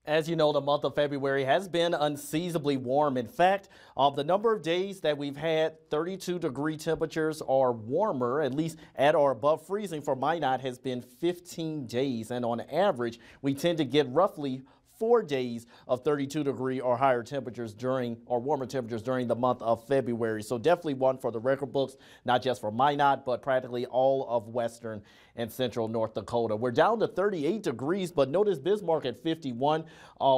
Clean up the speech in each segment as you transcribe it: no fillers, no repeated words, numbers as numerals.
As you know, the month of February has been unseasonably warm. In fact, the number of days that we've had 32-degree temperatures or warmer, at least at or above freezing for Minot, has been 15 days. And on average, we tend to get roughly 4 days of 32-degree or higher temperatures or warmer temperatures during the month of February. So definitely one for the record books, not just for Minot, but practically all of western and central North Dakota. We're down to 38 degrees, but notice Bismarck at 51.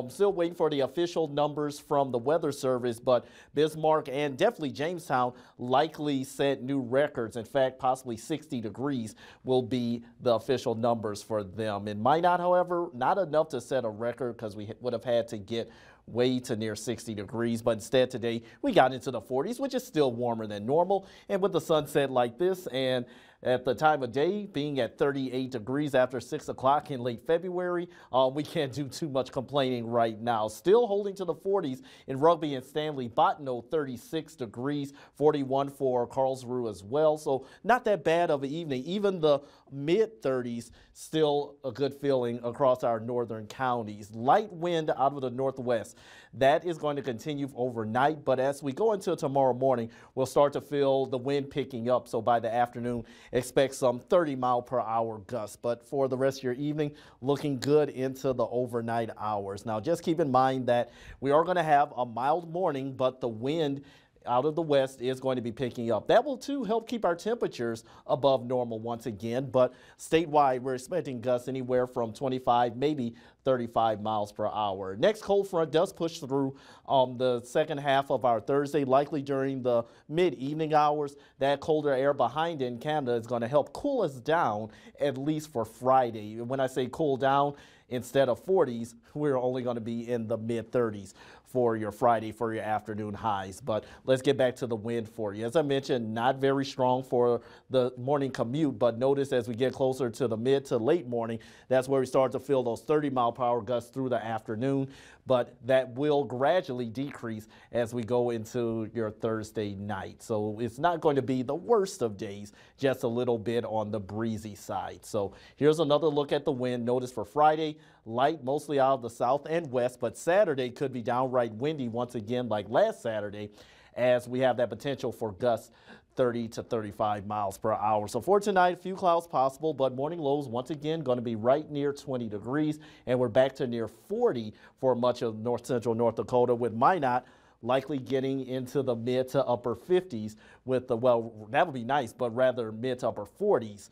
Still waiting for the official numbers from the Weather Service, but Bismarck and definitely Jamestown likely set new records. In fact, possibly 60 degrees will be the official numbers for them. In Minot, however, not enough to set a record because we would have had to get way to near 60 degrees, but instead today we got into the 40s, which is still warmer than normal. And with the sunset like this and at the time of day being at 38 degrees after 6 o'clock in late February, we can't do too much complaining right now. Still holding to the 40s in Rugby and Stanley. Bottineau 36 degrees, 41 for Karlsruhe as well. So not that bad of an evening. Even the mid 30s, still a good feeling across our northern counties. Light wind out of the northwest. That is going to continue overnight, but as we go into tomorrow morning, we'll start to feel the wind picking up. So by the afternoon, expect some 30-mile-per-hour gusts. But for the rest of your evening, looking good into the overnight hours. Now, just keep in mind that we are going to have a mild morning, but the wind out of the west is going to be picking up. That will too help keep our temperatures above normal once again, but statewide we're expecting gusts anywhere from 25, maybe 35 miles per hour. Next cold front does push through the second half of our Thursday, likely during the mid-evening hours. That colder air behind in Canada is going to help cool us down, at least for Friday. When I say cool down, instead of 40s, we're only going to be in the mid-30s for your Friday, for your afternoon highs. But let's get back to the wind for you. As I mentioned, not very strong for the morning commute, but notice as we get closer to the mid to late morning, that's where we start to feel those 30-mile-per-hour gusts through the afternoon. But that will gradually decrease as we go into your Thursday night. So it's not going to be the worst of days, just a little bit on the breezy side. So here's another look at the wind. Notice for Friday, light mostly out of the south and west, but Saturday could be downright windy once again like last Saturday, as we have that potential for gusts 30 to 35 miles per hour. So for tonight, a few clouds possible, but morning lows once again going to be right near 20 degrees, and we're back to near 40 for much of north central North Dakota, with Minot likely getting into the mid to upper 50s with the, well, that would be nice, but rather mid to upper 40s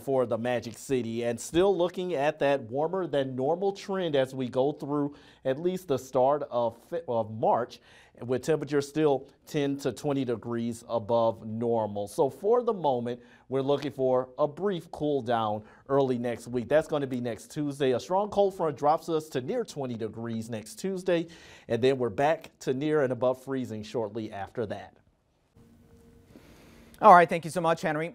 for the Magic City. And still looking at that warmer than normal trend as we go through at least the start of March, with temperatures still 10 to 20 degrees above normal. So for the moment, we're looking for a brief cool down early next week. That's going to be next Tuesday. A strong cold front drops us to near 20 degrees next Tuesday, and then we're back to near and above freezing shortly after that. All right, thank you so much, Henry.